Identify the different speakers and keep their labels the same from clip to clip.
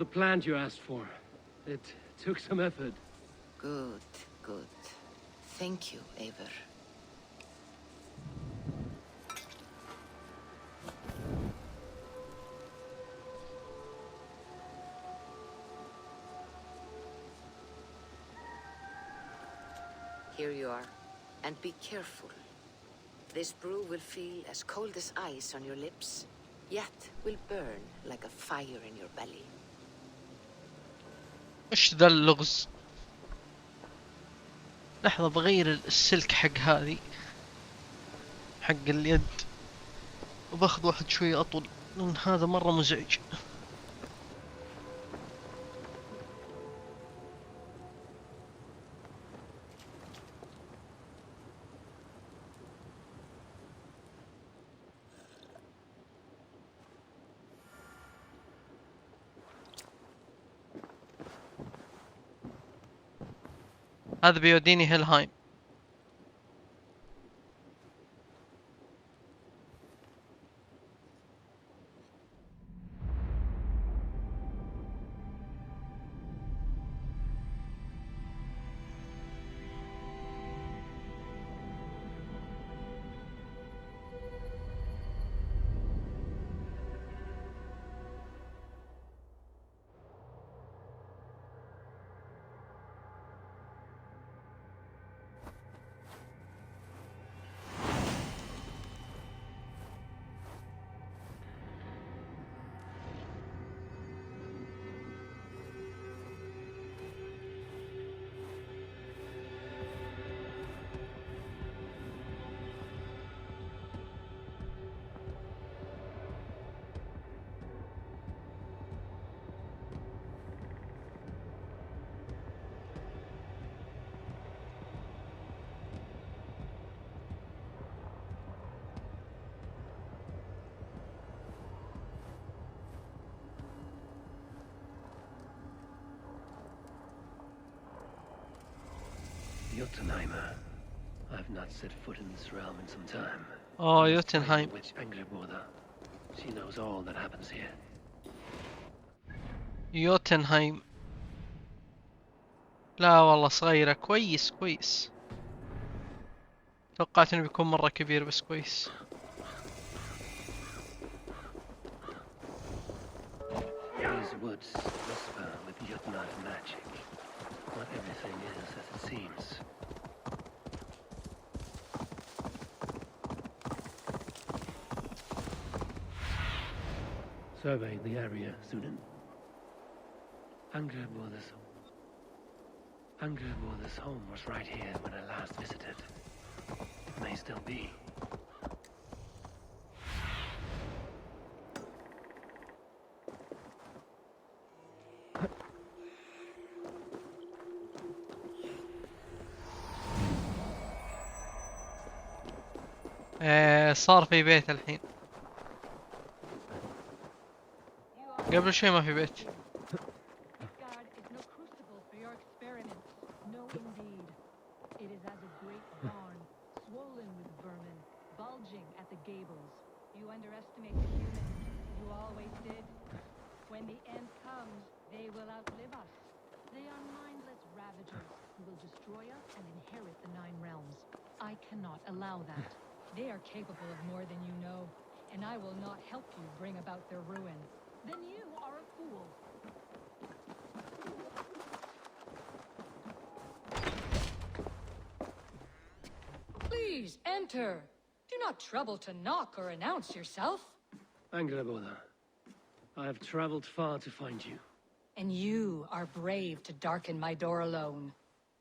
Speaker 1: the plant you asked for. It took some effort.
Speaker 2: Good, good. Thank you, Eivor. Here you are. And be careful. This brew will feel as cold as ice on your lips, yet will burn like a fire in your belly.
Speaker 3: ايش ذا اللغز؟ لحظة بغير السلك حق هذه، حق اليد، وباخذ واحد شوي اطول لان هذا مرة مزعج. هذا بيوديني هيلهايم.
Speaker 1: Jotunheimer. I've not set foot in this realm in some time.
Speaker 3: Oh, Jotunheim.
Speaker 1: Witch Angreboda. She knows all that happens here.
Speaker 3: يوتنهايم. لا والله صغيرة. كويس كويس. توقعت انه بيكون مرة كبير بس كويس.
Speaker 1: These woods whisper with Jotunheim magic. Not everything is as it seems. Survey the area, student. Angreboda's home was right here when I last visited. It may still be.
Speaker 3: صار في بيت الحين. قبل شوي ما في بيت.
Speaker 4: I cannot allow that. They are capable of more than you know, and I will not help you bring about their ruin. Then you are a fool. Please enter. Do not trouble to knock or announce yourself.
Speaker 1: Angreboda, I have traveled far to find you.
Speaker 4: And you are brave to darken my door alone.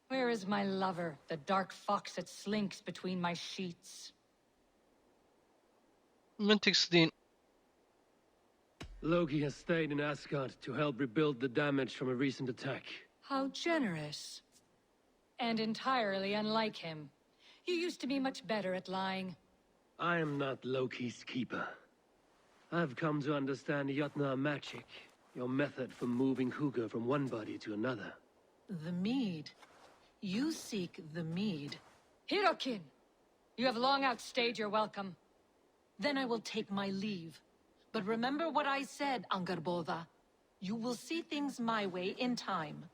Speaker 4: Where is my lover, the dark fox that slinks between my sheets?
Speaker 3: من تقصدين؟
Speaker 1: Loki has stayed in Asgard to help rebuild the damage from a recent attack.
Speaker 4: How generous. And entirely unlike him. You used to be much better at lying.
Speaker 1: I am not Loki's keeper. I've come to understand Jotnar magic, your method for moving Hugo from one body to another.
Speaker 5: The mead. You seek the mead.
Speaker 4: Hirokin! You have long outstayed your welcome.
Speaker 5: Then I will take my leave. But remember what I said, Angrboda. You will see things my way in time.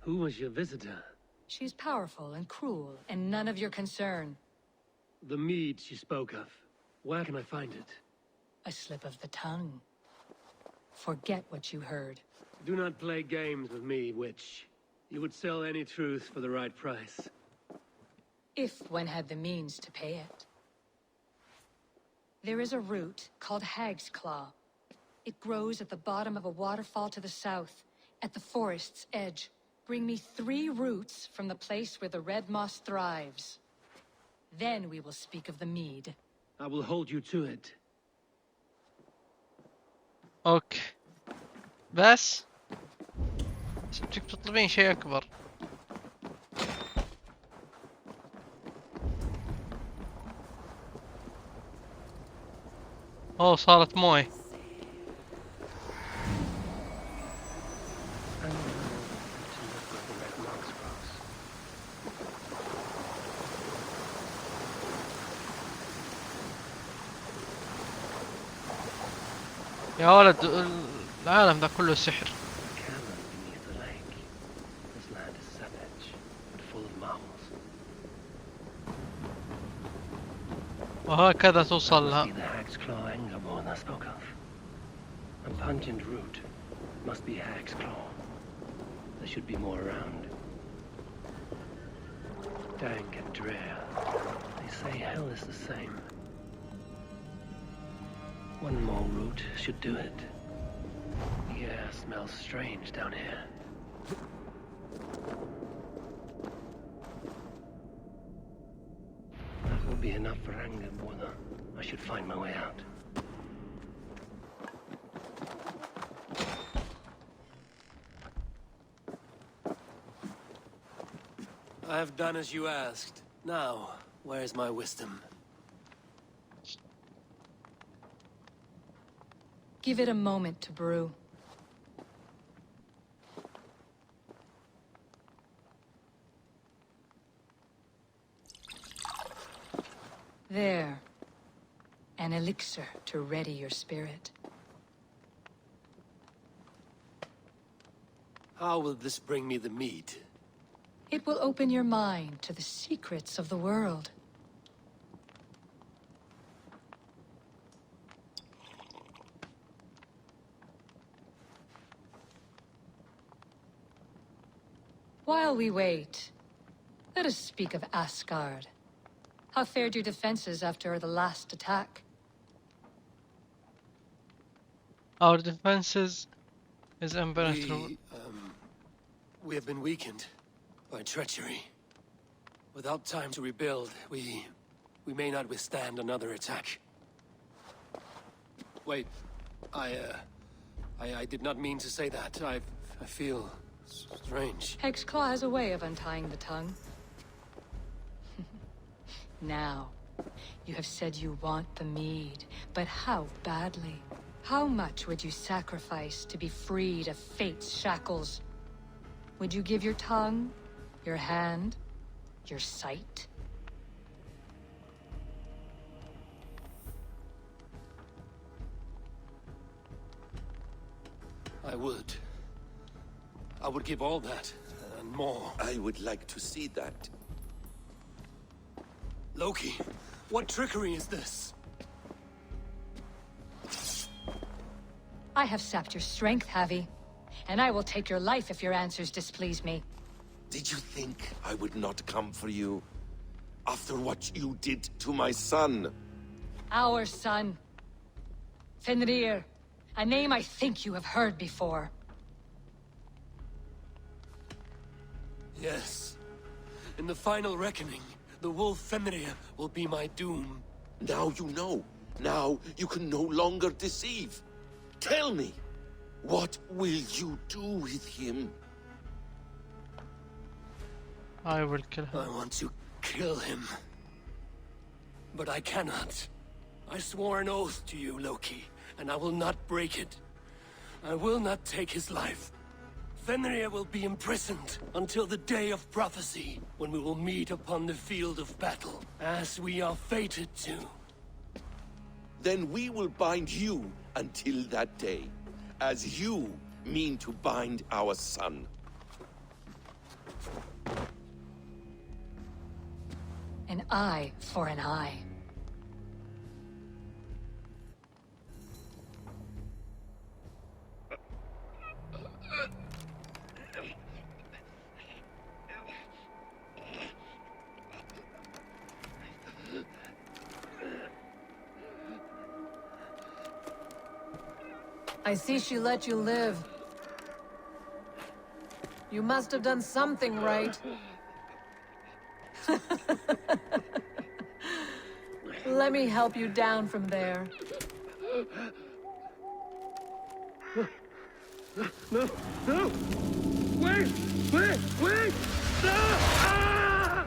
Speaker 1: Who was your visitor?
Speaker 4: She's powerful and cruel, and none of your concern.
Speaker 1: The mead she spoke of. Where can I find it?
Speaker 4: A slip of the tongue. Forget what you heard.
Speaker 1: Do not play games with me, witch. You would sell any truth for the right price.
Speaker 4: If one had the means to pay it. There is a root called Hag's Claw. It grows at the bottom of a waterfall to the south, at the forest's edge. Bring me 3 roots from the place where the red moss thrives. Then we will speak of the mead.
Speaker 1: I will hold you to it.
Speaker 3: اوكي بس بدك تطلبين شيء اكبر. اوه صارت مويه. يا ولد العالم ذا كله سحر. وهكذا توصل لها.
Speaker 1: A pungent root. Must be Hag's Claw. There should be more around. Dank and drear. They say hell is the same. One more root should do it. The air smells strange down here. That will be enough for anger, brother. I should find my way out. I have done as you asked. Now, where is my wisdom?
Speaker 4: Give it a moment to brew. There. An elixir to ready your spirit.
Speaker 1: How will this bring me the mead?
Speaker 4: It will open your mind to the secrets of the world. While we wait, let us speak of Asgard. How fared your defenses after the last attack?
Speaker 3: Our defenses is impenetrable.
Speaker 1: We have been weakened by treachery. Without time to rebuild, we may not withstand another attack. Wait, I did not mean to say that. I feel strange.
Speaker 4: Hag's Claw has a way of untying the tongue. Now, you have said you want the mead, but how badly? How much would you sacrifice to be freed of fate's shackles? Would you give your tongue, your hand, your sight?
Speaker 1: I would. I would give all that, and more.
Speaker 6: I would like to see that.
Speaker 1: Loki, what trickery is this?
Speaker 4: I have sapped your strength, Havi. And I will take your life if your answers displease me.
Speaker 6: Did you think I would not come for you? After what you did to my son?
Speaker 4: Our son. Fenrir. A name I think you have heard before.
Speaker 1: Yes. In the final reckoning, the wolf Fenrir will be my doom.
Speaker 6: Now you know. Now you can no longer deceive. Tell me, what will you do with him?
Speaker 3: I will kill him.
Speaker 1: I want to kill him. But I cannot. I swore an oath to you, Loki, and I will not break it. I will not take his life. Fenrir will be imprisoned until the day of prophecy, when we will meet upon the field of battle, as we are fated to.
Speaker 6: Then we will bind you until that day, as you mean to bind our son.
Speaker 4: An eye for an eye.
Speaker 5: I see she let you live. You must have done something right. Let me help you down from there.
Speaker 1: No! No! Wait! Wait! Wait! No! Ah!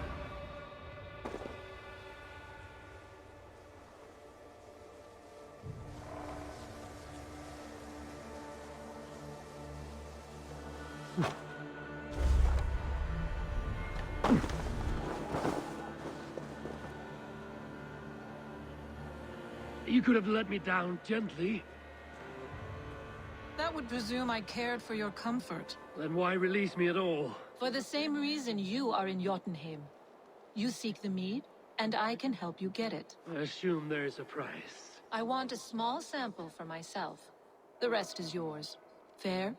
Speaker 1: You could have let me down gently.
Speaker 5: That would presume I cared for your comfort.
Speaker 1: Then why release me at all?
Speaker 5: For the same reason you are in Jotunheim. You seek the mead, and I can help you get it.
Speaker 1: I assume there is a price.
Speaker 5: I want a small sample for myself. The rest is yours. Fair?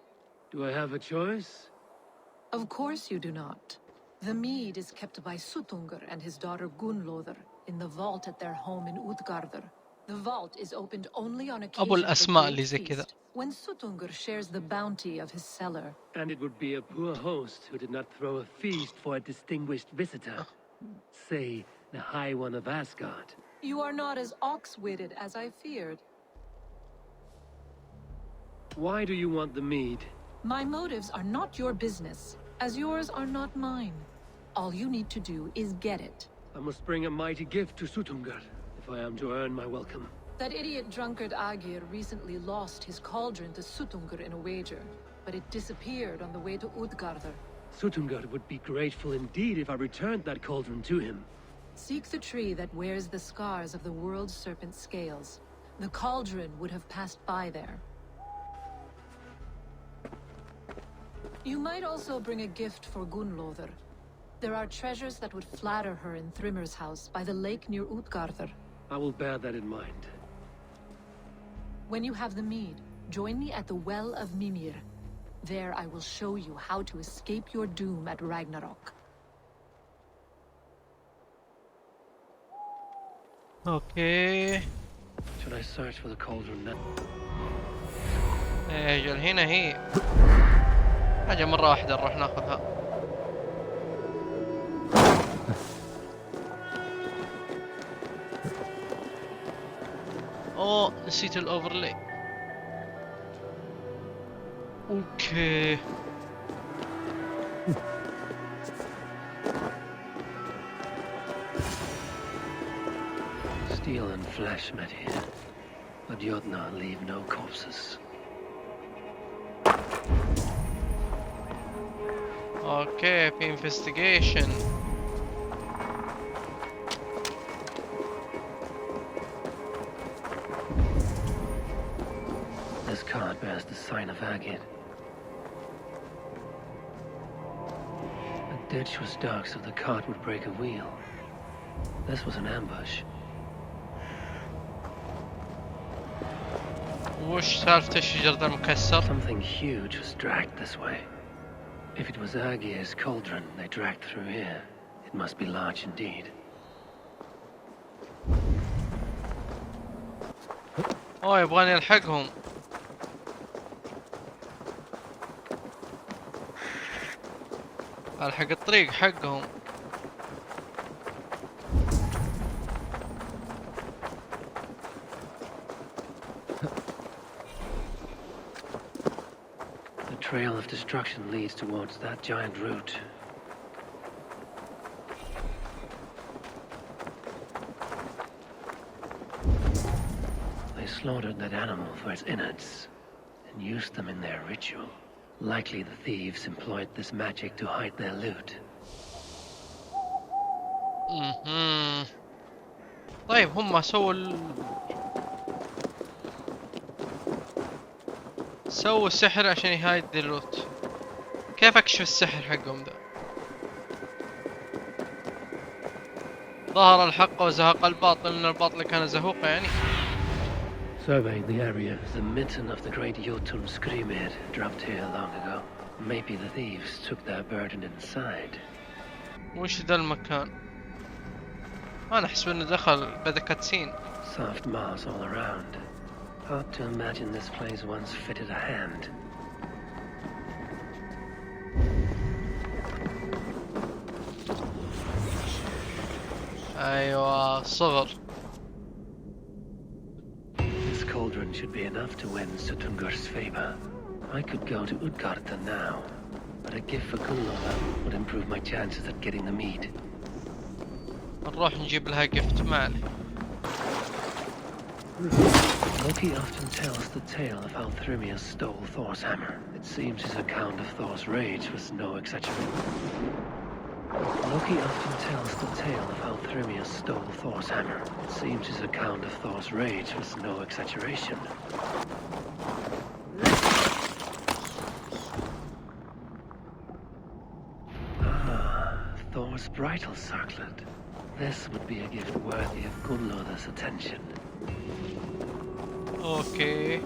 Speaker 1: Do I have a choice?
Speaker 5: Of course you do not. The mead is kept by Suttungr and his daughter Gunnlóðr in the vault at their home in Utgardr. The vault is opened only on occasion
Speaker 3: أبو
Speaker 5: of a
Speaker 3: الأسماء
Speaker 5: great
Speaker 3: اللي زي كذا.
Speaker 5: feast, when Suttungr shares the bounty of his cellar.
Speaker 1: And it would be a poor host who did not throw a feast for a distinguished visitor. Say, the High One of Asgard.
Speaker 5: You are not as ox-witted as I feared.
Speaker 1: Why do you want the mead?
Speaker 5: My motives are not your business, as yours are not mine. All you need to do is get it.
Speaker 1: I must bring a mighty gift to Suttungr if I am to earn my welcome.
Speaker 5: That idiot drunkard Agir recently lost his cauldron to Suttungr in a wager, but it disappeared on the way to Utgardr.
Speaker 1: Suttungr would be grateful indeed if I returned that cauldron to him.
Speaker 5: Seek the tree that wears the scars of the world's serpent scales. The cauldron would have passed by there. You might also bring a gift for Gunnlóðr. There are treasures that would flatter her in Thrimmer's house by the lake near Utgardr.
Speaker 1: I will bear that in mind.
Speaker 5: When you have the mead, join me at the Well of Mimir. There I will show you how to escape your doom at Ragnarok.
Speaker 3: اوكي.
Speaker 1: Should I search for the cauldron now?
Speaker 3: اجل هنا هي حاجة مرة واحدة نروح ناخذها. اوه نسيت الاوفرلي. اوكي.
Speaker 1: Steel and flesh met here, but Jotnar leave no corpses.
Speaker 3: اوكي في investigation.
Speaker 1: This cart bears the sign of Agid. The ditch was dark, so the cart would break a wheel. This was an ambush.
Speaker 3: وش سالفة الشجر ذا المكسر؟
Speaker 1: Something huge was dragged this way. If it was Agir's cauldron they dragged through here, it must be large indeed.
Speaker 3: اوه يبغاني الحقهم. الحق الطريق حقهم.
Speaker 1: The trail of destruction leads towards that giant root. They slaughtered that animal for its innards and used them in their ritual. Likely the thieves employed this magic to hide their loot.
Speaker 3: طيب هم سووا السحر عشان يهايد اللوت. كيف اكشف السحر حقهم ده؟ ظهر الحق وزهق الباطل، ان الباطل كان زهوقا يعني.
Speaker 1: Surveying the area, the mitten of the great Jotun Skrimir dropped here long ago. Maybe the thieves took their burden inside.
Speaker 3: وش ذا المكان؟ انا احسب انه دخل بدا كاتسين.
Speaker 1: Soft moss all around. Hard to imagine this place once fitted a hand.
Speaker 3: ايوه صغر.
Speaker 1: This cauldron should be enough to win Sutungur's favor. I could go to Utgarda now, but a gift for Gunnlova would improve my chances at getting the mead.
Speaker 3: نروح نجيب لها gift مالي.
Speaker 1: Loki often tells the tale of how Thrymia stole Thor's hammer. It seems his account of Thor's rage was no exaggeration. Loki often tells the tale of how Thrymia stole Thor's hammer. It seems his account of Thor's rage was no exaggeration. Thor's bridal circlet. This would be a gift worthy of Gunnlod's attention.
Speaker 3: اوكي.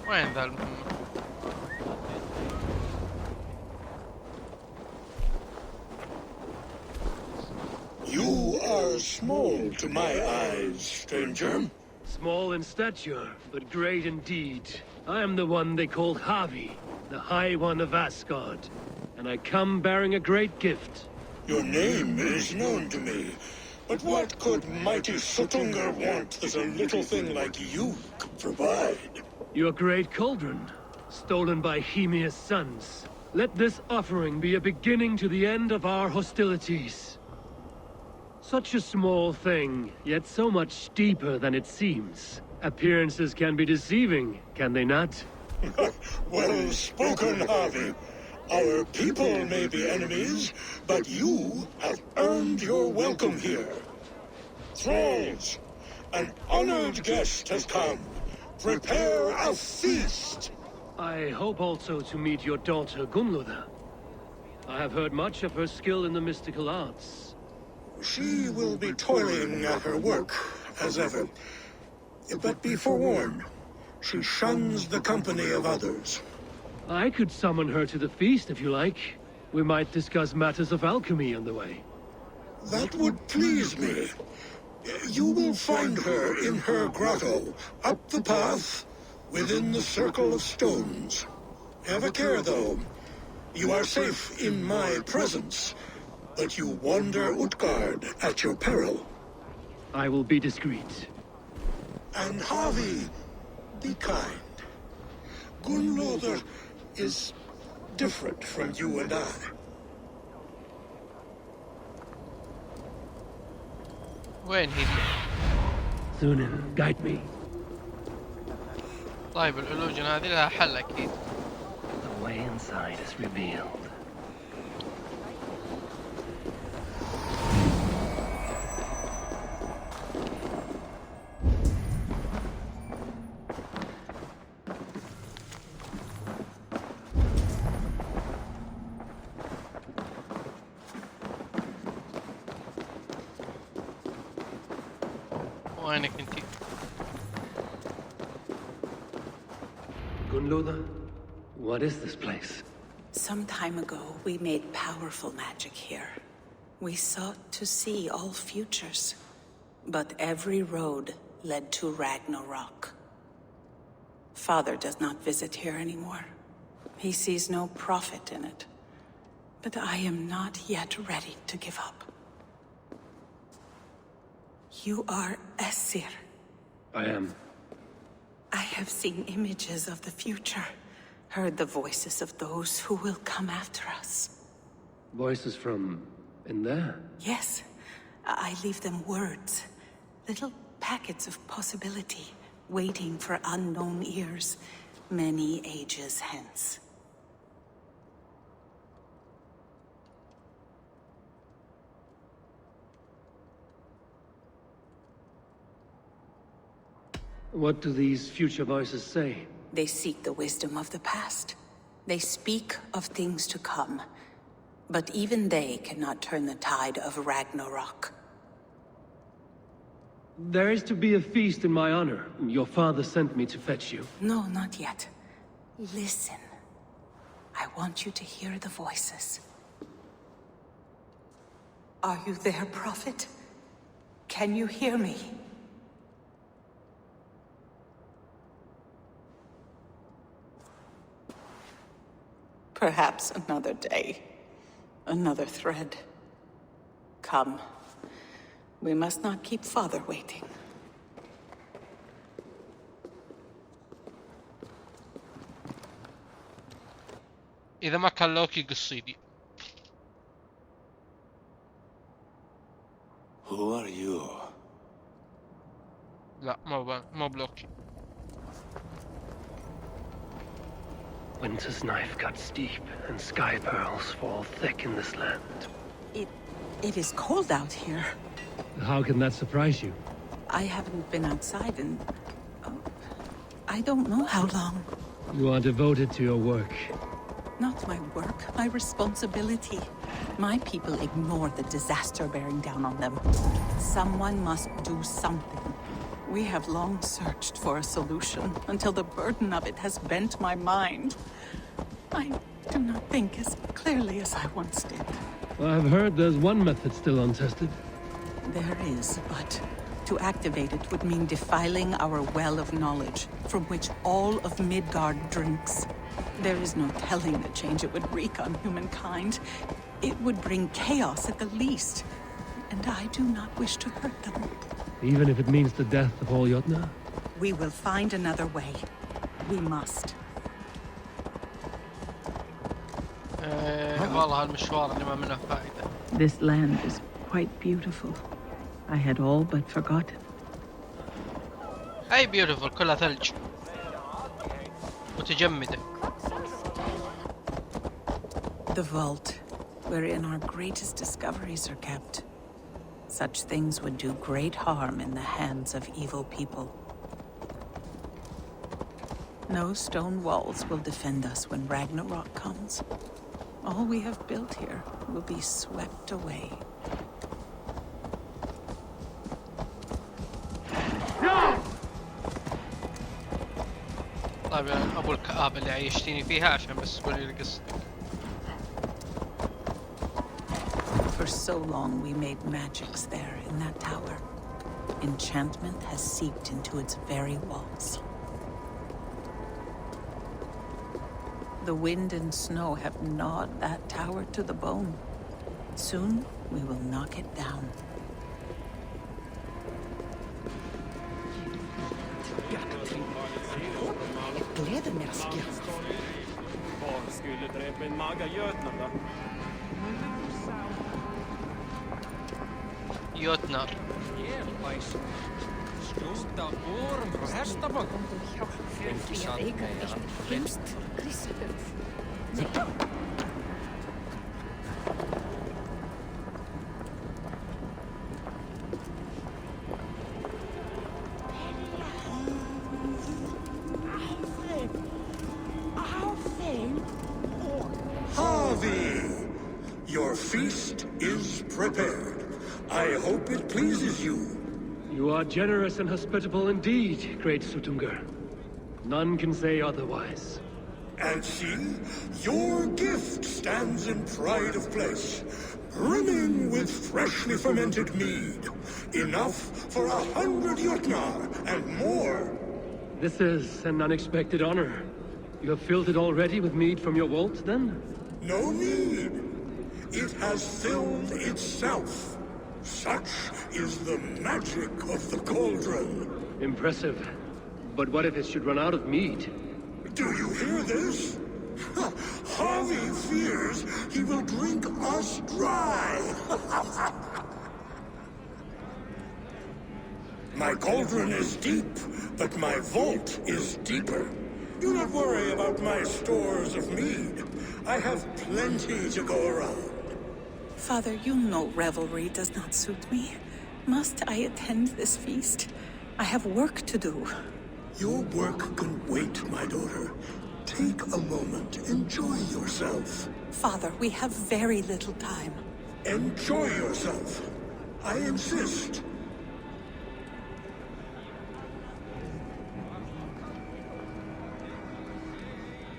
Speaker 3: وين ذا المهمة؟
Speaker 7: You are small to my eyes, stranger.
Speaker 1: Small in stature, but great in deed. I am the one they called Havi, the High One of Asgard, and I come bearing a great gift.
Speaker 7: Your name is known to me, but what could mighty Sutungur want that a little thing like you could provide?
Speaker 1: Your great cauldron, stolen by Hemia's sons. Let this offering be a beginning to the end of our hostilities. Such a small thing, yet so much deeper than it seems. Appearances can be deceiving, can they not?
Speaker 7: Well spoken, Harvey. Our people may be enemies, but you have earned your welcome here. Thralls, an honored guest has come. Prepare a feast.
Speaker 1: I hope also to meet your daughter Gunnlóða. I have heard much of her skill in the mystical arts.
Speaker 7: She will be toiling at her work, as ever. But be forewarned, she shuns the company of others.
Speaker 1: I could summon her to the feast if you like. We might discuss matters of alchemy on the way.
Speaker 7: That would please me. You will find her in her grotto, up the path, within the circle of stones. Have a care, though. You are safe in my presence, but you wander Utgard at your peril.
Speaker 1: I will be discreet.
Speaker 7: And Harvey, be kind. Gunnlóður is different from you and I.
Speaker 3: وين هي؟
Speaker 1: Thunin, guide me.
Speaker 3: طيب الإلوجن هذه لها حل أكيد.
Speaker 1: The way inside is revealed.
Speaker 3: وينك انتي؟
Speaker 1: Gunnlóða, what is this place?
Speaker 8: Some time ago, we made powerful magic here. We sought to see all futures, but every road led to Ragnarok. Father does not visit here anymore. He sees no profit in it. But I am not yet ready to give up. You are Esir.
Speaker 1: I am.
Speaker 8: I have seen images of the future, heard the voices of those who will come after us.
Speaker 1: Voices from in there?
Speaker 8: Yes, I leave them words. Little packets of possibility, waiting for unknown ears, many ages hence.
Speaker 1: What do these future voices say?
Speaker 8: They seek the wisdom of the past. They speak of things to come. But even they cannot turn the tide of Ragnarok.
Speaker 1: There is to be a feast in my honor. Your father sent me to fetch you.
Speaker 8: No, not yet. Listen. I want you to hear the voices. Are you there, Prophet? Can you hear me? Perhaps another day. Another thread. Come. We must not keep Father waiting.
Speaker 3: إذا ما كان لوكي قصيدي.
Speaker 6: Who are you?
Speaker 3: لا مو بلوكي.
Speaker 1: Winter's knife cuts deep, and sky pearls fall thick in this land.
Speaker 8: It is cold out here.
Speaker 1: How can that surprise you?
Speaker 8: I haven't been outside in... I don't know how long.
Speaker 1: You are devoted to your work.
Speaker 8: Not my work, my responsibility. My people ignore the disaster bearing down on them. Someone must do something. We have long searched for a solution until the burden of it has bent my mind. I do not think as clearly as I once did.
Speaker 1: I've heard there's one method still untested.
Speaker 8: There is, but to activate it would mean defiling our well of knowledge, from which all of Midgard drinks. There is no telling the change it would wreak on humankind. It would bring chaos at the least, and I do not wish to hurt them.
Speaker 1: Even if it means the death of all Jotnar?
Speaker 8: We will find another way. We must.
Speaker 3: والله هالمشوار اللي ما منه فائدة.
Speaker 8: This land is quite beautiful. I had all but forgotten.
Speaker 3: أي beautiful كلها ثلج. متجمدة.
Speaker 8: The vault, wherein our greatest discoveries are kept. Such things would do great harm in the hands of evil people. No stone walls will defend us when Ragnarok comes. All we have built here will be swept away.
Speaker 3: طيب أبو الكآبة اللي عيشتيني فيها عشان بس تقولي لي قصتك.
Speaker 8: For so long we made magics there in that tower. Enchantment has seeped into its very walls. The wind and snow have gnawed that tower to the bone. Soon we will knock it down.
Speaker 3: Jotnar.
Speaker 7: Harvey, your feast is prepared. I hope it pleases you.
Speaker 1: You are generous and hospitable indeed, great Sutungur. None can say otherwise.
Speaker 7: And see, your gift stands in pride of place, brimming with freshly fermented mead. Enough for 100 Jotnar and more.
Speaker 1: This is an unexpected honor. You have filled it already with mead from your vault, then?
Speaker 7: No need. It has filled itself. Such is the magic of the cauldron.
Speaker 1: Impressive. But what if it should run out of mead?
Speaker 7: Do you hear this? Harvey fears he will drink us dry. My cauldron is deep, but my vault is deeper. Do not worry about my stores of mead. I have plenty to go around.
Speaker 8: Father, you know revelry does not suit me. Must I attend this feast? I have work to do.
Speaker 7: Your work can wait, my daughter. Take a moment. Enjoy yourself.
Speaker 8: Father, we have very little time.
Speaker 7: Enjoy yourself. I insist.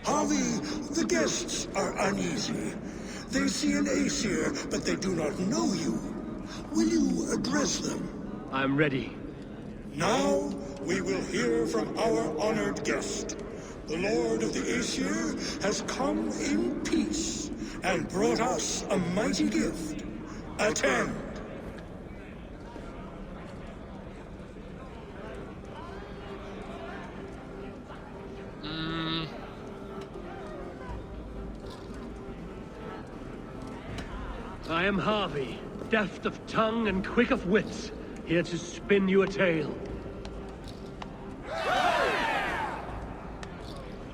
Speaker 7: Harvey, the guests are uneasy. They see an Aesir, but they do not know you. Will you address them?
Speaker 1: I'm ready.
Speaker 7: Now, we will hear from our honored guest. The Lord of the Aesir has come in peace and brought us a mighty gift. Attend.
Speaker 1: I am Harvey, deft of tongue and quick of wits, here to spin you a tale.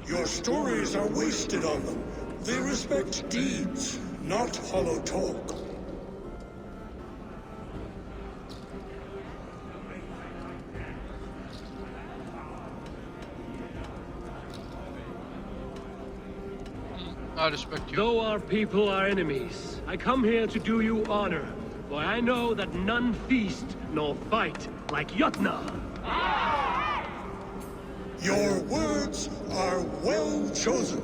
Speaker 7: Your stories are wasted on them. They respect deeds, not hollow talk.
Speaker 3: I respect you.
Speaker 1: Though our people are enemies, I come here to do you honor, for I know that none feast nor fight like Jotnar.
Speaker 7: Your words are well chosen.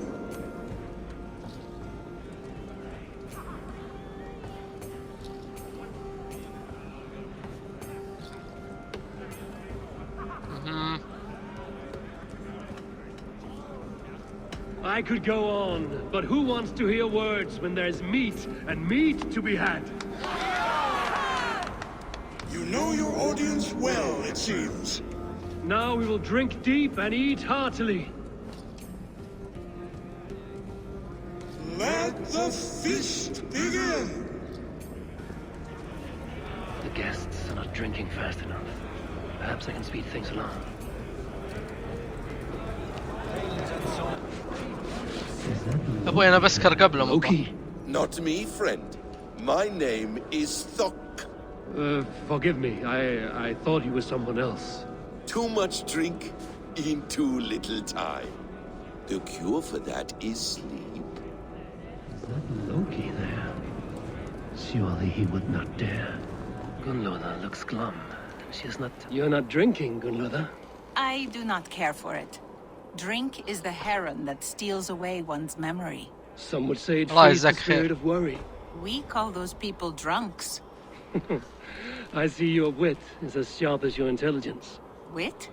Speaker 1: I could go on, but who wants to hear words when there's meat and meat to be had?
Speaker 7: You know your audience well, it seems.
Speaker 1: Now we will drink deep and eat heartily.
Speaker 7: Let the feast begin!
Speaker 1: The guests are not drinking fast enough. Perhaps I can speed things along.
Speaker 3: ابوي انا بسكر قبله مبا.
Speaker 1: Okay.
Speaker 6: Not me, friend. My name is Thok.
Speaker 1: Forgive me. I thought he was someone else.
Speaker 6: Too much drink in too little time. The cure for that is sleep.
Speaker 1: Is that Loki there? Surely he would not dare. Gunlother looks glum. She is not... You're not drinking, Gunlother.
Speaker 8: I do not care for it. Drink is the heron that steals away one's memory.
Speaker 1: Some would say it
Speaker 3: Allah
Speaker 1: feeds the
Speaker 3: يجزاك خير.
Speaker 1: spirit of worry.
Speaker 8: We call those people drunks.
Speaker 1: I see your wit is as sharp as your intelligence.
Speaker 8: Wit?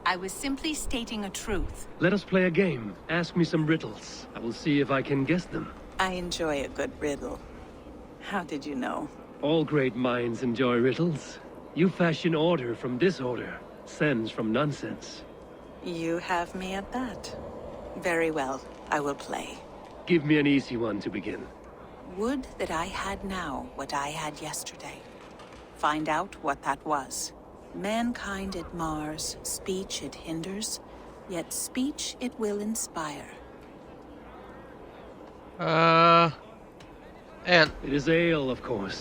Speaker 8: I was simply stating a truth.
Speaker 1: Let us play a game. Ask me some riddles. I will see if I can guess them.
Speaker 8: I enjoy a good riddle. How did you know?
Speaker 1: All great minds enjoy riddles. You fashion order from disorder, sense from nonsense.
Speaker 8: You have me at that. Very well, I will play.
Speaker 1: Give me an easy one to begin.
Speaker 8: Would that I had now what I had yesterday. Find out what that was. Mankind it mars, speech it hinders, yet speech it will inspire.
Speaker 3: Ale.
Speaker 1: It is ale, of course.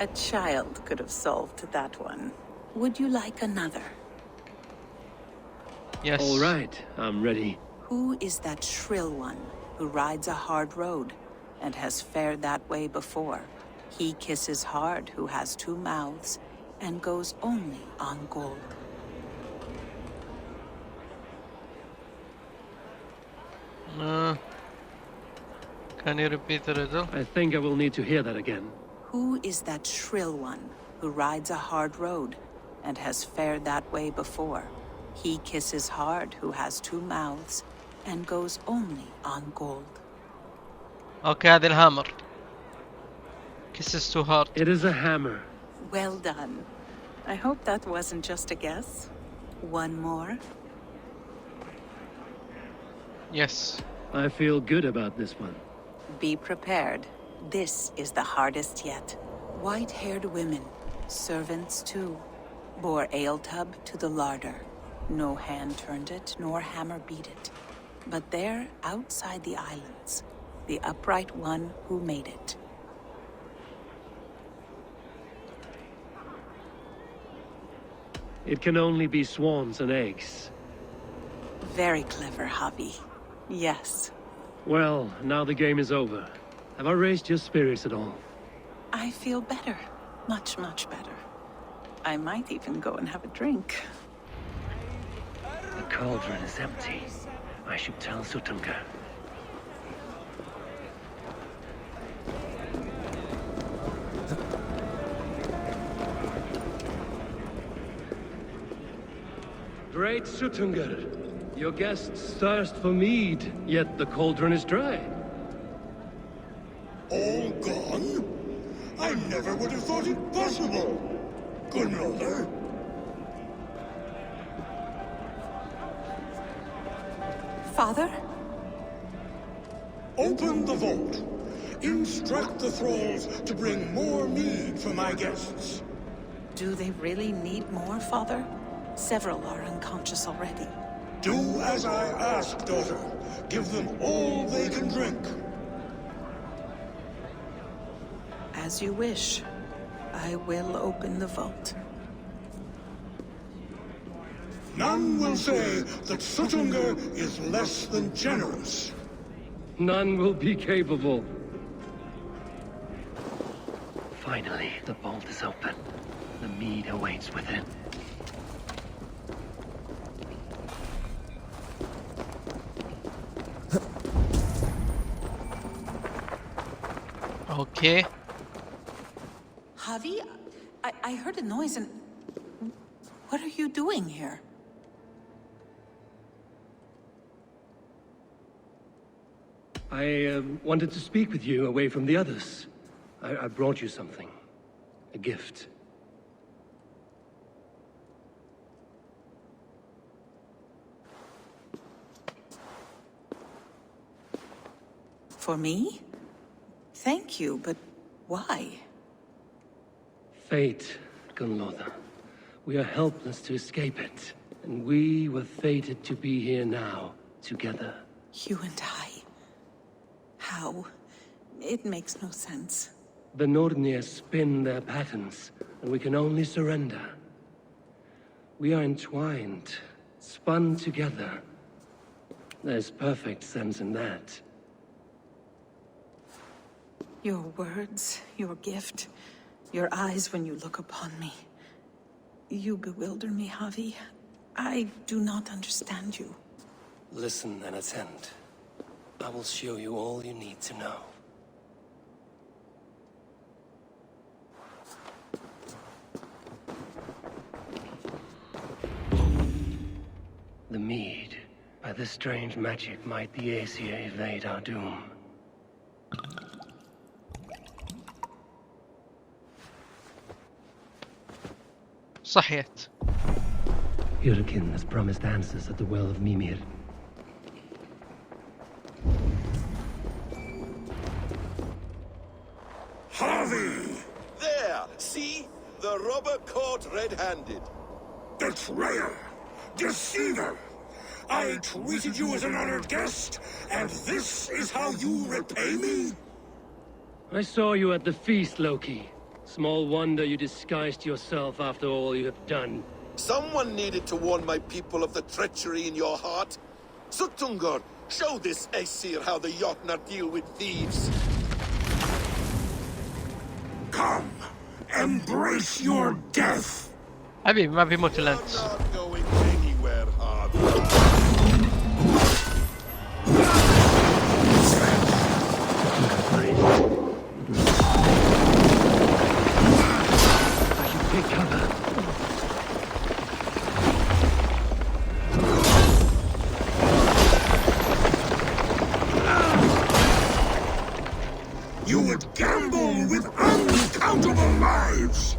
Speaker 8: A child could have solved that one. Would you like another?
Speaker 3: Yes.
Speaker 1: All right, I'm ready.
Speaker 8: Who is that shrill one who rides a hard road and has fared that way before? He kisses hard who has two mouths and goes only on gold.
Speaker 3: Can you repeat the riddle?
Speaker 1: I think I will need to hear that again.
Speaker 8: Who is that shrill one who rides a hard road and has fared that way before? He kisses hard who has two mouths and goes only on gold.
Speaker 3: اوكي هذه الهامر. Kisses too hard.
Speaker 1: It is a hammer.
Speaker 8: Well done. I hope that wasn't just a guess. One more.
Speaker 3: Yes.
Speaker 1: I feel good about this one.
Speaker 8: Be prepared. This is the hardest yet. White-haired women, servants too. bore ale tub to the larder. No hand turned it, nor hammer beat it. But there, outside the islands, the upright one who made it.
Speaker 1: It can only be swans and eggs.
Speaker 8: Very clever, Javi. Yes.
Speaker 1: Well, now the game is over. Have I raised your spirits at all?
Speaker 8: I feel better. Much, much better. I might even go and have a drink.
Speaker 1: The cauldron is empty. I should tell Sutunga. Great Sutunga, your guests thirst for mead, yet the cauldron is dry.
Speaker 7: All gone? I never would have thought it possible. Gunloader.
Speaker 8: Father?
Speaker 7: Open the vault. Instruct the thralls to bring more mead for my guests.
Speaker 8: Do they really need more, Father? Several are unconscious already.
Speaker 7: Do as I ask, daughter. Give them all they can drink.
Speaker 8: As you wish. I will open the vault.
Speaker 7: None will say that Sutunga is less than generous.
Speaker 1: None will be capable. Finally, the vault is open. The mead awaits within.
Speaker 3: اوكي.
Speaker 8: Javi, I heard a noise and... What are you doing here?
Speaker 1: I wanted to speak with you away from the others. I brought you something. A gift.
Speaker 8: For me? Thank you, but why?
Speaker 1: Fate, Gunloader. We are helpless to escape it. And we were fated to be here now, together.
Speaker 8: You and I. How? It makes no sense.
Speaker 1: The Nordnir spin their patterns, and we can only surrender. We are entwined, spun together. There's perfect sense in that.
Speaker 8: Your words, your gift, your eyes when you look upon me. You bewilder me, Javi. I do not understand you.
Speaker 1: Listen and attend. I will show you all you need to know. The mead. By this strange magic might the Aesir evade our doom.
Speaker 3: صحيت.
Speaker 1: Yurikin has promised answers at the well of Mimir.
Speaker 7: Javi!
Speaker 6: There! See? The robber caught red-handed.
Speaker 7: Betrayer! Deceiver! I treated you as an honored guest, and this is how you repay me?
Speaker 1: I saw you at the feast, Loki. Small wonder you disguised yourself after all you have done.
Speaker 6: Someone needed to warn my people of the treachery in your heart. Sutungur, show this Aesir how the Jotnar deal with thieves.
Speaker 7: Come, embrace your death!
Speaker 3: حبيبي ما بيموت الا
Speaker 6: You're
Speaker 3: انت.
Speaker 6: not going anywhere, Harvey.
Speaker 1: I should take cover.
Speaker 7: You would gamble with uncountable lives!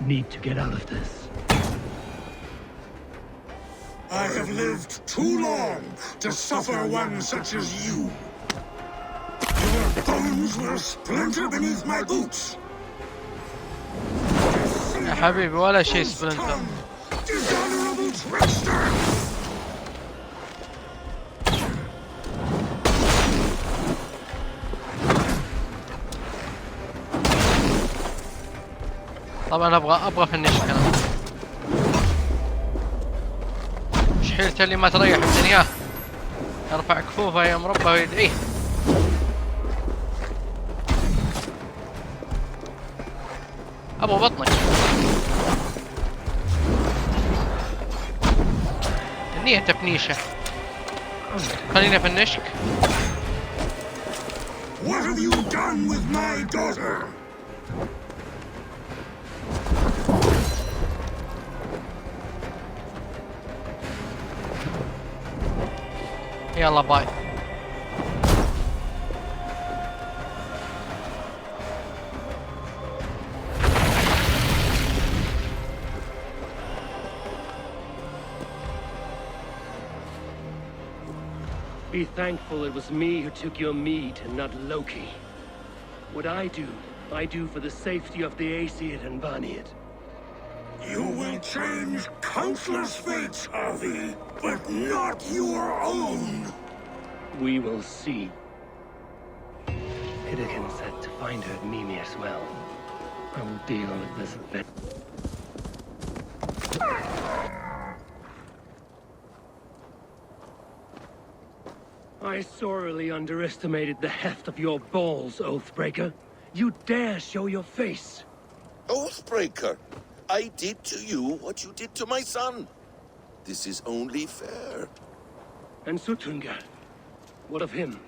Speaker 1: need to get out of this.
Speaker 7: I have lived too long to suffer one such as you. Your bones will splinter beneath my boots.
Speaker 3: يا حبيبي ولا شيء سبلنتر.
Speaker 7: Dishonorable trickster!
Speaker 3: طبعا ابغى فنشك انا. ايش حيلته اللي ما تريح الدنيا؟ يرفع كفوفه يا مربى ويدعيه. ابغى بطنك. النية تفنيشه. خليني افنشك.
Speaker 7: What have you done with my daughter?
Speaker 3: يلا باي.
Speaker 1: Be thankful it was me who took your meat and not Loki. What I do for the safety of the Aesir and Vanir.
Speaker 7: You will change countless fates, Harvey, but not your own.
Speaker 1: We will see. Hidekin said to find her at Mimi as well. I will deal with this event. I sorely underestimated the heft of your balls, Oathbreaker. You dare show your face.
Speaker 6: Oathbreaker, I did to you what you did to my son. This is only fair.
Speaker 1: And Sutunga, what of him?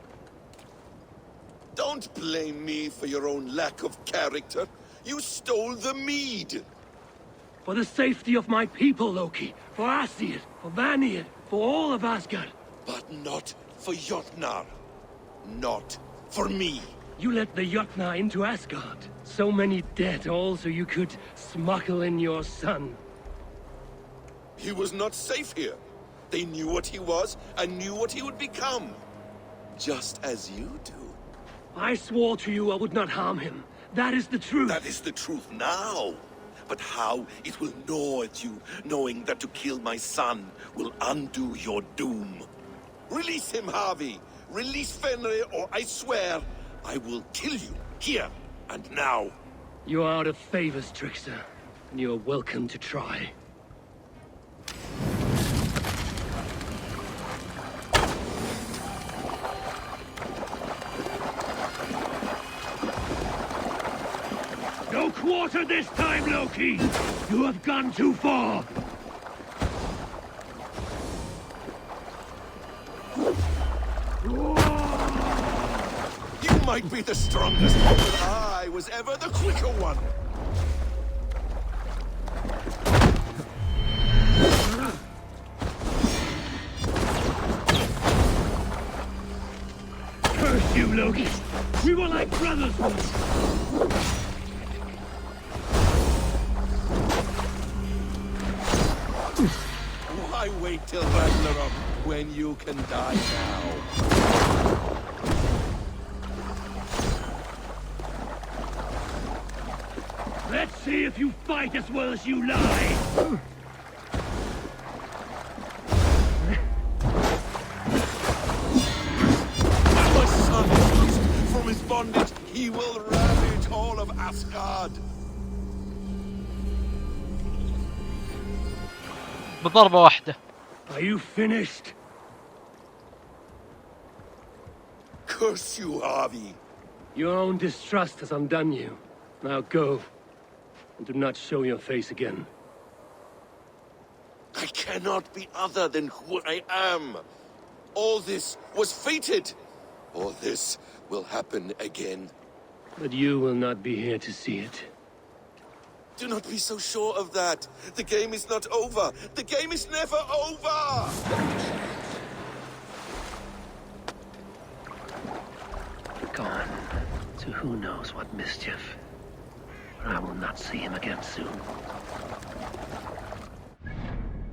Speaker 6: Don't blame me for your own lack of character. You stole the mead.
Speaker 1: For the safety of my people, Loki. For Asir, for Vanir, for all of Asgard.
Speaker 6: But not for Jotnar. Not for me.
Speaker 1: You let the Jotnar into Asgard. So many dead, all so you could smuggle in your son.
Speaker 6: He was not safe here. They knew what he was and knew what he would become. Just as you do.
Speaker 1: I swore to you I would not harm him. That is the truth.
Speaker 6: That is the truth now. But how it will gnaw at you, knowing that to kill my son will undo your doom. Release him, Harvey. Release Fenrir, or I swear I will kill you, here and now.
Speaker 1: You are out of favors, Trickster. And you are welcome to try. No quarter this time, Loki! You have gone too far!
Speaker 6: You might be the strongest, but I was ever the quicker one.
Speaker 1: Curse you, Loki! We were like brothers once!
Speaker 6: Why wait till Ragnarok when you can die now?
Speaker 1: Let's see if you fight as well as you lie!
Speaker 6: When my son is released from his bondage, he will ravage all of Asgard.
Speaker 3: بضربة واحدة.
Speaker 1: Are you finished?
Speaker 6: Curse you, Harvey.
Speaker 1: Your own distrust has undone you. Now go, and do not show your face again.
Speaker 6: I cannot be other than who I am. All this was fated. All this will happen again.
Speaker 1: But you will not be here to see it.
Speaker 6: Do not be so sure of that. The game is not over. The game is never over.
Speaker 1: Gone to who knows what mischief. but I will not see him again soon.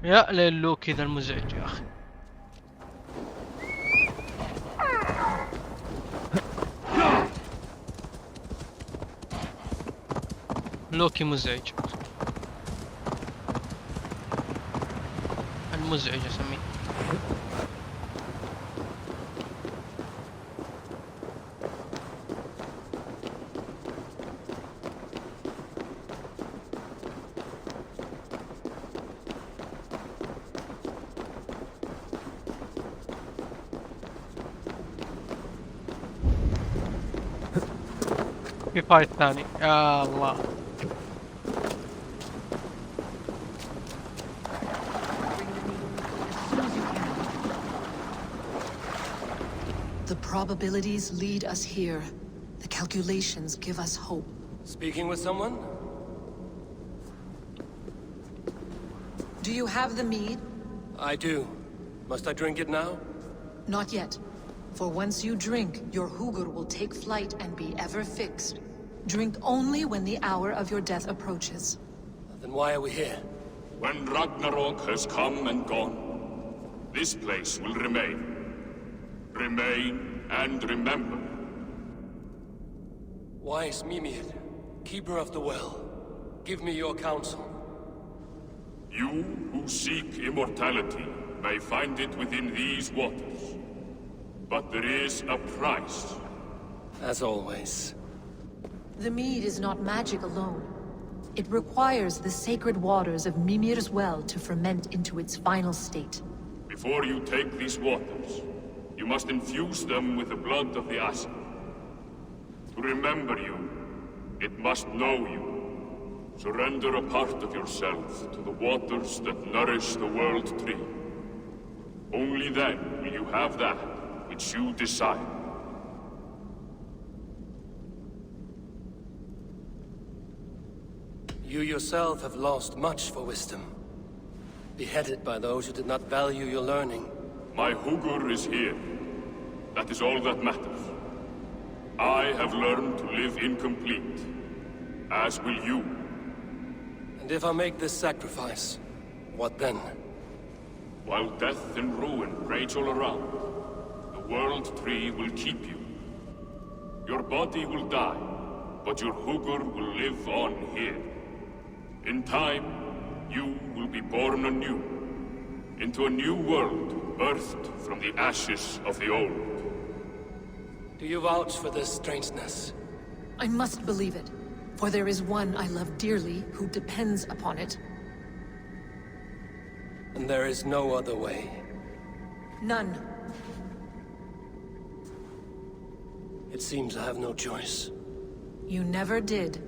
Speaker 3: يا ليلوكي ذا المزعج يا أخي. لوكي مزعج، المزعج اسميه. في فايت ثاني يا الله.
Speaker 5: The probabilities lead us here. The calculations give us hope.
Speaker 9: Speaking with someone?
Speaker 5: Do you have the mead?
Speaker 9: I do. Must I drink it now?
Speaker 5: Not yet. For once you drink, your hugr will take flight and be ever fixed. Drink only when the hour of your death approaches.
Speaker 9: Then why are we here?
Speaker 10: When Ragnarok has come and gone, this place will remain. Remain and remember.
Speaker 9: Wise Mimir, keeper of the well, give me your counsel.
Speaker 10: You who seek immortality may find it within these waters. But there is a price.
Speaker 9: As always.
Speaker 5: The mead is not magic alone. It requires the sacred waters of Mimir's well to ferment into its final state.
Speaker 10: Before you take these waters, you must infuse them with the blood of the Ashen. To remember you, it must know you. Surrender a part of yourself to the waters that nourish the World Tree. Only then will you have that which you desire.
Speaker 9: You yourself have lost much for wisdom. Beheaded by those who did not value your learning.
Speaker 10: My hugr is here. That is all that matters. I have learned to live incomplete, as will you.
Speaker 9: And if I make this sacrifice, what then?
Speaker 10: While death and ruin rage all around, the World Tree will keep you. Your body will die, but your hugr will live on here. In time, you will be born anew, into a new world birthed from the ashes of the old.
Speaker 9: Do you vouch for this strangeness?
Speaker 5: I must believe it, for there is one I love dearly who depends upon it.
Speaker 9: And there is no other way.
Speaker 5: None.
Speaker 9: It seems I have no choice.
Speaker 5: You never did.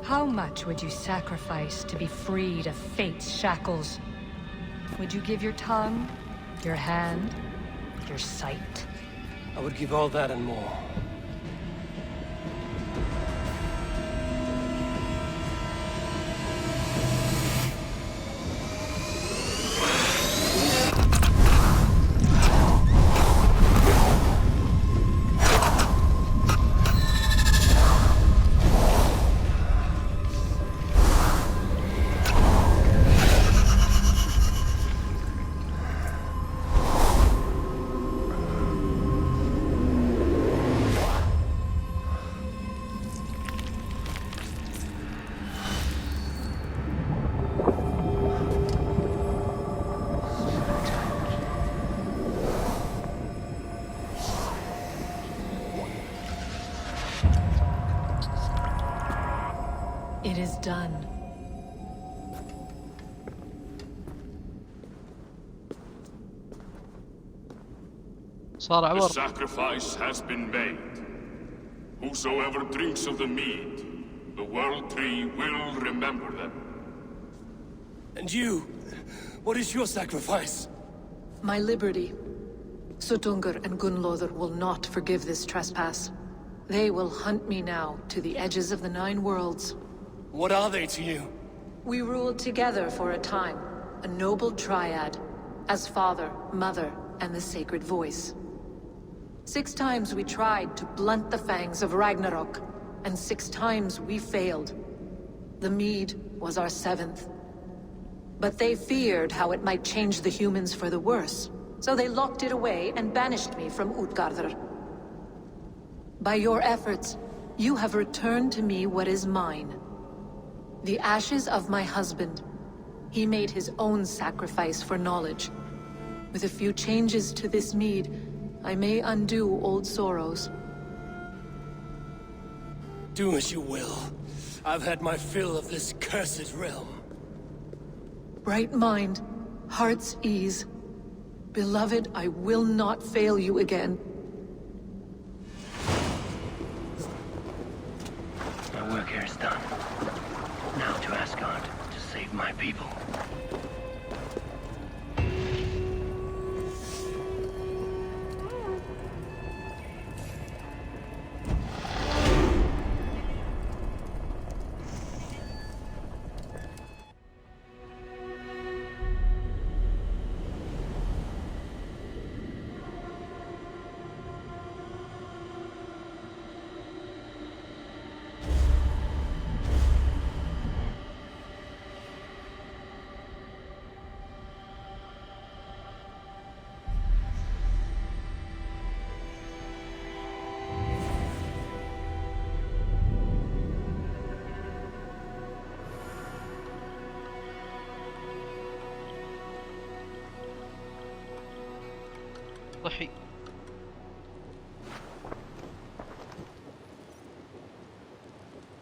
Speaker 4: How much would you sacrifice to be freed of fate's shackles? Would you give your tongue, your hand, your sight?
Speaker 9: I would give all that and more.
Speaker 5: It is done.
Speaker 3: صار
Speaker 10: The
Speaker 3: عور.
Speaker 10: sacrifice has been made. Whosoever drinks of the mead, the World Tree will remember them.
Speaker 9: And you? What is your sacrifice?
Speaker 5: My liberty. Suttungr and Gunnlóðr will not forgive this trespass. They will hunt me now to the edges of the Nine Worlds.
Speaker 9: What are they to you?
Speaker 5: We ruled together for a time, a noble triad, as father, mother, and the sacred voice. 6 times we tried to blunt the fangs of Ragnarok, and 6 times we failed. The mead was our 7th. But they feared how it might change the humans for the worse, so they locked it away and banished me from Utgardr. By your efforts, you have returned to me what is mine. The ashes of my husband. He made his own sacrifice for knowledge. With a few changes to this mead, I may undo old sorrows.
Speaker 9: Do as you will. I've had my fill of this cursed realm.
Speaker 5: Bright mind, heart's ease. Beloved, I will not fail you again.
Speaker 1: My work here is done. Now to Asgard to save my people.
Speaker 3: صحي.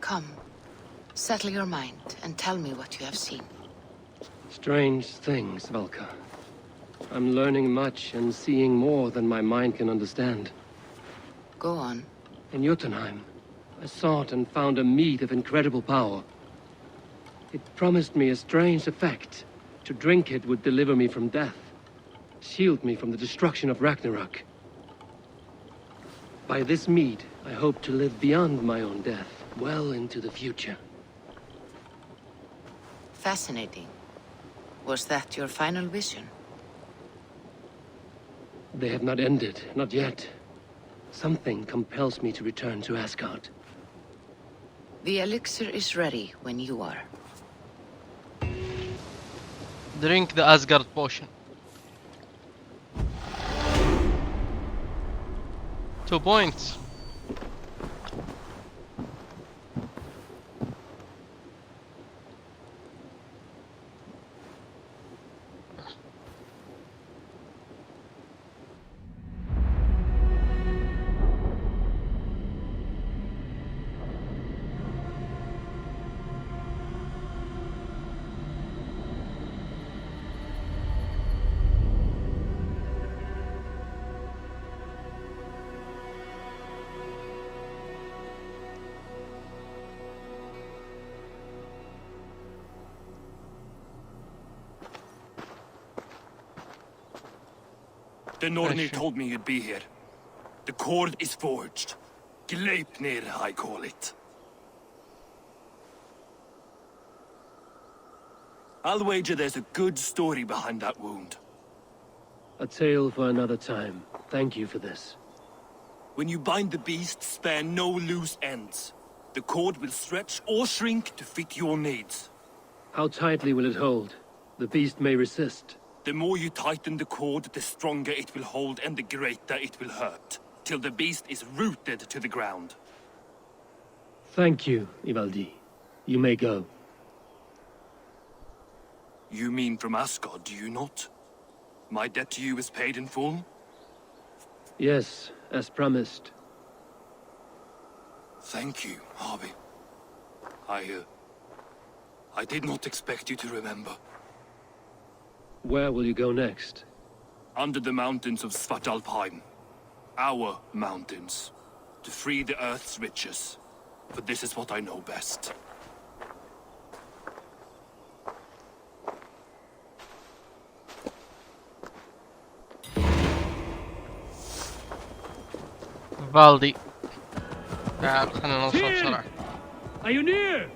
Speaker 2: Come, settle your mind and tell me what you have seen.
Speaker 1: Strange things, Valka. I'm learning much and seeing more than my mind can understand.
Speaker 2: Go on.
Speaker 1: In Jotunheim, I sought and found a mead of incredible power. It promised me a strange effect. To drink it would deliver me from death, shield me from the destruction of Ragnarok. By this mead, I hope to live beyond my own death, well into the future.
Speaker 2: Fascinating. Was that your final vision?
Speaker 1: They have not ended, not yet. Something compels me to return to Asgard.
Speaker 2: The elixir is ready when you are.
Speaker 3: Drink the Asgard potion. 2 points.
Speaker 10: The Nornir told me you'd be here. The cord is forged. Gleipnir, I call it. I'll wager there's a good story behind that wound.
Speaker 1: A tale for another time. Thank you for this.
Speaker 10: When you bind the beast, spare no loose ends. The cord will stretch or shrink to fit your needs.
Speaker 1: How tightly will it hold? The beast may resist.
Speaker 10: The more you tighten the cord, the stronger it will hold and the greater it will hurt, till the beast is rooted to the ground.
Speaker 1: Thank you, Ivaldi. You may go.
Speaker 10: You mean from Asgard, do you not? My debt to you is paid in full?
Speaker 1: Yes, as promised.
Speaker 10: Thank you, Harvey. I did not expect you to remember.
Speaker 1: Where will you go next?
Speaker 10: Under the mountains of Svartalfheim. Our mountains. To free the Earth's riches. For this is what I know best.
Speaker 3: فالدي. تعال خلينا نوصل بسرعة.
Speaker 11: Are you near?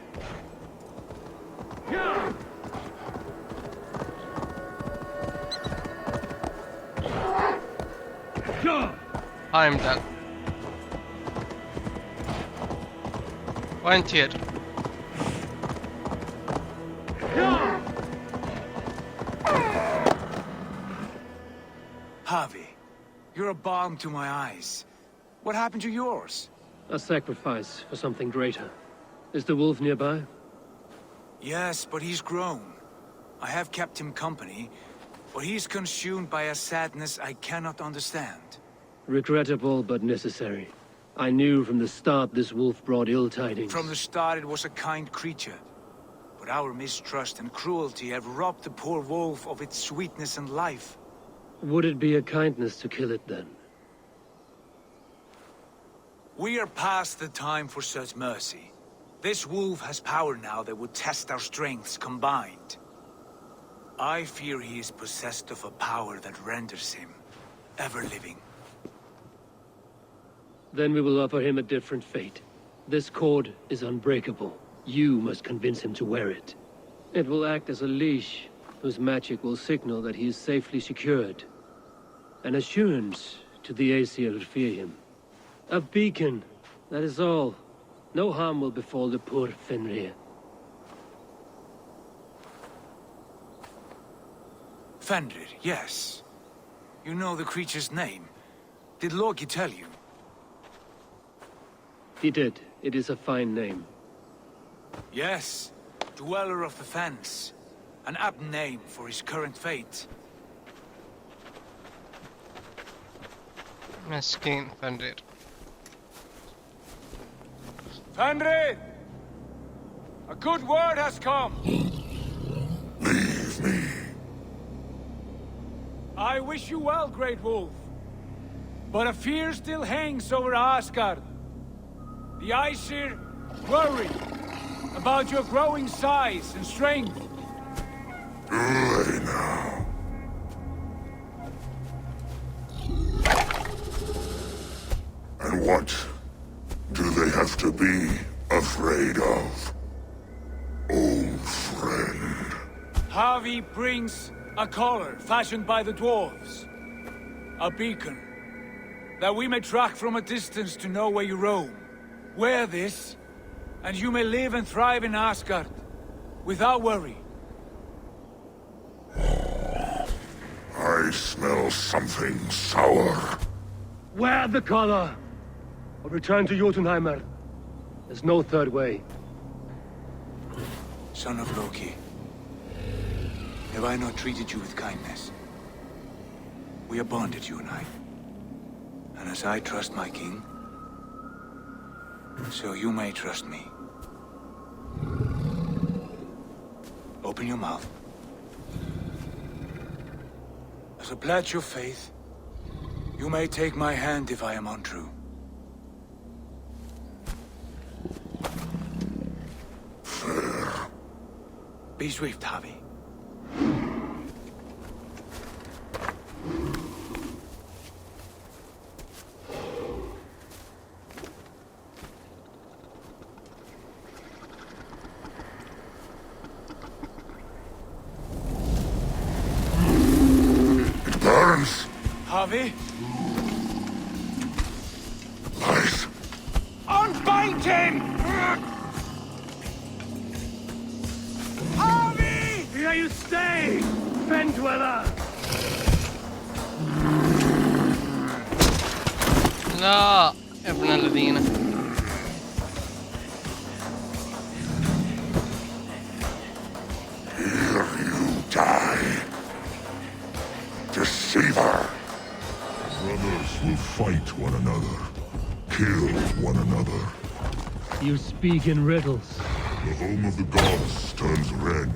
Speaker 3: Heimdall. وين تير؟
Speaker 12: Harvey, you're a balm to my eyes. What happened to yours?
Speaker 1: A sacrifice for something greater. Is the wolf nearby?
Speaker 12: Yes, but he's grown. I have kept him company, but he's consumed by a sadness I cannot understand.
Speaker 1: Regrettable but necessary. I knew from the start this wolf brought ill tidings.
Speaker 12: From the start it was a kind creature. But our mistrust and cruelty have robbed the poor wolf of its sweetness and life.
Speaker 1: Would it be a kindness to kill it then?
Speaker 12: We are past the time for such mercy. This wolf has power now that would test our strengths combined. I fear he is possessed of a power that renders him ever-living.
Speaker 1: Then we will offer him a different fate. This cord is unbreakable. You must convince him to wear it. It will act as a leash, whose magic will signal that he is safely secured. An assurance to the Aesir who fear him. A beacon, that is all. No harm will befall the poor Fenrir.
Speaker 12: Fenrir, yes. You know the creature's name. Did Loki tell you?
Speaker 1: He did. It is a fine name.
Speaker 12: Yes. Dweller of the Fens. An apt name for his current fate.
Speaker 3: مسكين فنرير.
Speaker 12: Fenrir! A good word has come!
Speaker 7: Leave me.
Speaker 12: I wish you well, Great Wolf. But a fear still hangs over Asgard. The Aesir worry about your growing size and strength.
Speaker 7: Do they now? And what do they have to be afraid of? Old friend.
Speaker 12: Harvey brings a collar fashioned by the dwarves. A beacon. That we may track from a distance to know where you roam. Wear this, and you may live and thrive in Asgard. Without worry.
Speaker 7: I smell something sour.
Speaker 1: Wear the collar! Or return to Jotunheimer. There's no third way.
Speaker 12: Son of Loki. Have I not treated you with kindness? We are bonded, you and I. And as I trust my king, so you may trust me. Open your mouth. As a pledge of faith, you may take my hand if I am untrue.
Speaker 7: Fair.
Speaker 12: Be swift, Harvey.
Speaker 7: Burns.
Speaker 12: Harvey?
Speaker 7: Lies.
Speaker 12: Unbind him! Harvey!
Speaker 1: Here you stay, Fen Dweller!
Speaker 3: لا يا ابن الذين.
Speaker 7: Here you die. Deceiver. Brothers will fight one another. Kill one another.
Speaker 1: You speak in riddles.
Speaker 7: The home of the gods turns red.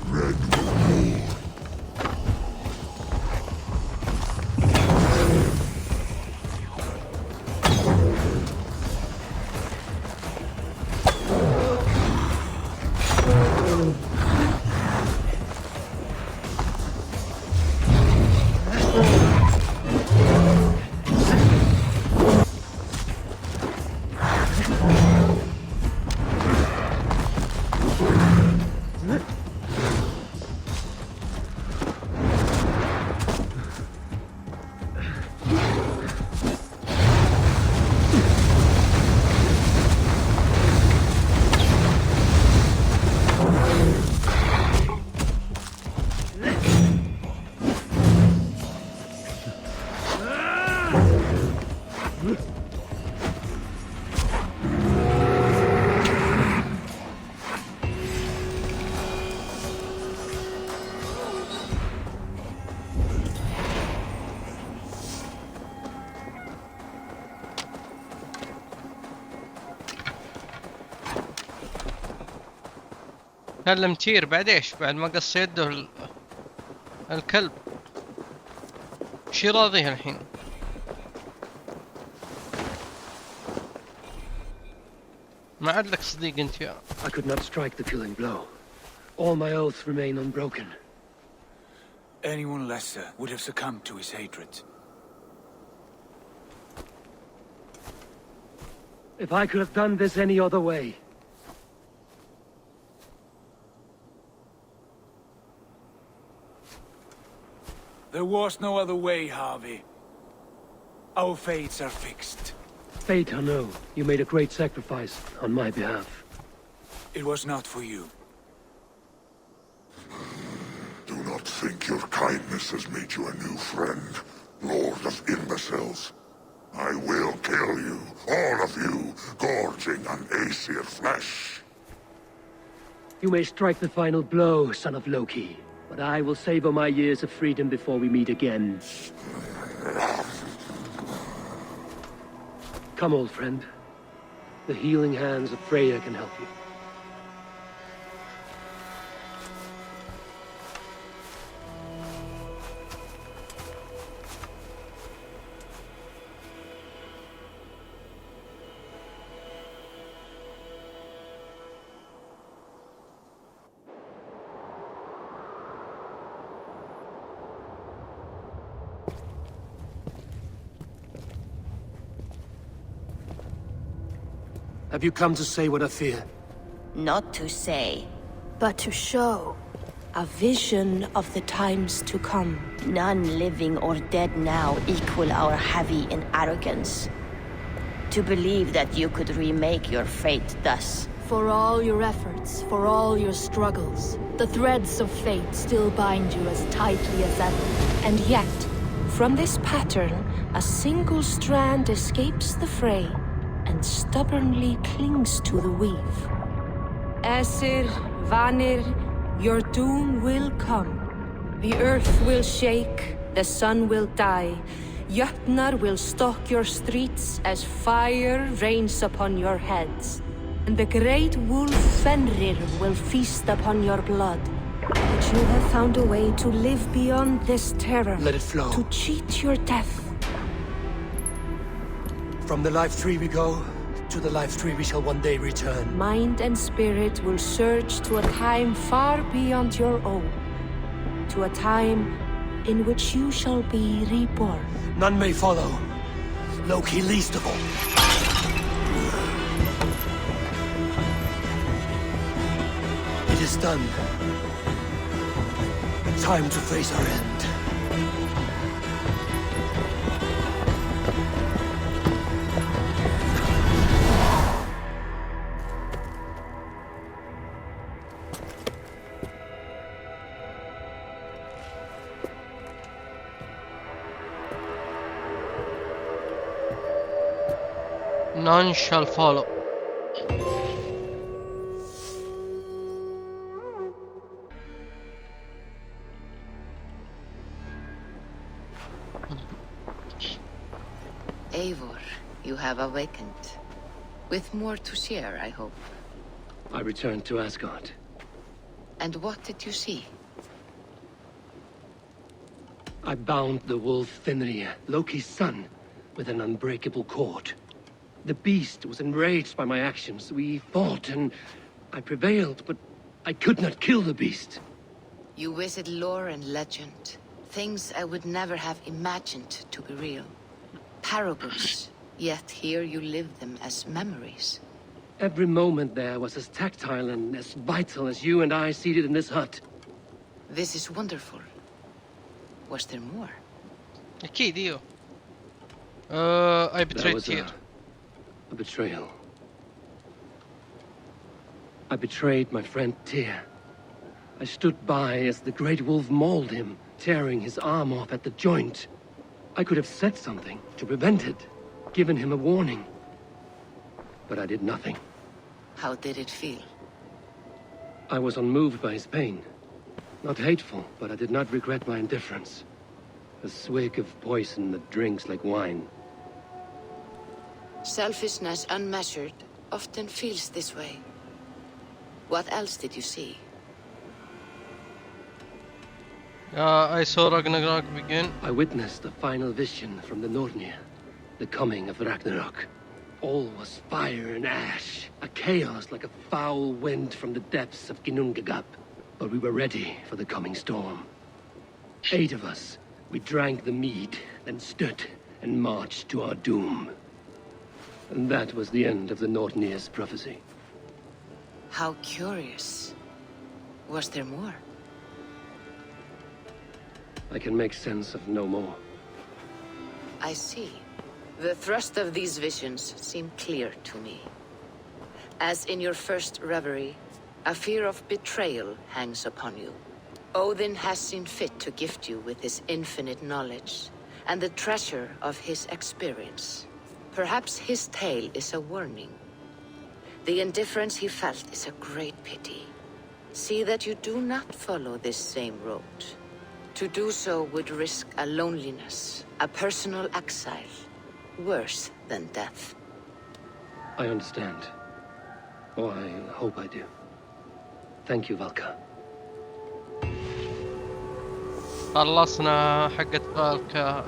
Speaker 7: Red with war.
Speaker 3: كلم تير بعد ايش؟ بعد ما قص يده الكلب. شي راضيه الحين؟ ما عاد لك صديق انت يا.
Speaker 1: I could not strike the killing blow. All my oaths remain unbroken.
Speaker 12: Anyone lesser would have succumbed to his hatred.
Speaker 1: If I could have done this any other way.
Speaker 12: There was no other way, Harvey. Our fates are fixed.
Speaker 1: Fate or no, you made a great sacrifice on my behalf.
Speaker 12: It was not for you.
Speaker 7: Do not think your kindness has made you a new friend, Lord of Imbeciles. I will kill you, all of you, gorging on Aesir flesh.
Speaker 1: You may strike the final blow, son of Loki, but I will savor my years of freedom before we meet again. Come, old friend. The healing hands of Freya can help you. Have you come to say what I fear?
Speaker 13: Not to say, but to show. A vision of the times to come. None living or dead now equal our heavy in arrogance. To believe that you could remake your fate thus.
Speaker 14: For all your efforts, for all your struggles, the threads of fate still bind you as tightly as ever.
Speaker 13: And yet, from this pattern, a single strand escapes the fray and stubbornly clings to the weave. Aesir, Vanir, your doom will come. The earth will shake, the sun will die. Jötnar will stalk your streets as fire rains upon your heads. And the great wolf Fenrir will feast upon your blood. But you have found a way to live beyond this terror.
Speaker 1: Let it flow.
Speaker 13: To cheat your death.
Speaker 1: From the life tree we go, to the life tree we shall one day return.
Speaker 13: Mind and spirit will surge to a time far beyond your own. To a time in which you shall be reborn.
Speaker 1: None may follow. Loki least of all. It is done. Time to face our end.
Speaker 3: None shall follow.
Speaker 2: Eivor, you have awakened. With more to share, I hope.
Speaker 1: I returned to Asgard.
Speaker 2: And what did you see?
Speaker 1: I bound the wolf Fenrir, Loki's son, with an unbreakable cord. The beast was enraged by my actions. We fought and I prevailed, but I could not kill the beast.
Speaker 2: You visit lore and legend. Things I would never have imagined to be real. Parables, yet here you live them as memories.
Speaker 1: Every moment there was as tactile and as vital as you and I seated in this hut.
Speaker 2: This is wonderful. Was there more?
Speaker 3: أكيد ايوه. I betrayed Tyr.
Speaker 1: A betrayal. I betrayed my friend Tyr. I stood by as the great wolf mauled him, tearing his arm off at the joint. I could have said something to prevent it. given him a warning. But I did nothing.
Speaker 2: How did it feel?
Speaker 1: I was unmoved by his pain. Not hateful, but I did not regret my indifference. A swig of poison that drinks like wine.
Speaker 2: Selfishness unmeasured often feels this way. What else did you see?
Speaker 3: I saw Ragnarok begin.
Speaker 1: I witnessed a final vision from the Nornir. The coming of Ragnarok. All was fire and ash. A chaos like a foul wind from the depths of Ginnungagap. But we were ready for the coming storm. 8 of us. We drank the mead, then stood and marched to our doom. And that was the end of the Nornir's prophecy.
Speaker 2: How curious. Was there more?
Speaker 1: I can make sense of no more.
Speaker 2: I see. The thrust of these visions seem clear to me. As in your first reverie, a fear of betrayal hangs upon you. Odin has seen fit to gift you with his infinite knowledge and the treasure of his experience. Perhaps his tale is a warning. The indifference he felt is a great pity. See that you do not follow this same road. To do so would risk a loneliness, a personal exile, worse than death.
Speaker 1: I understand. Or I hope I do. Thank you, Valka.
Speaker 3: خلصنا حقت فالكا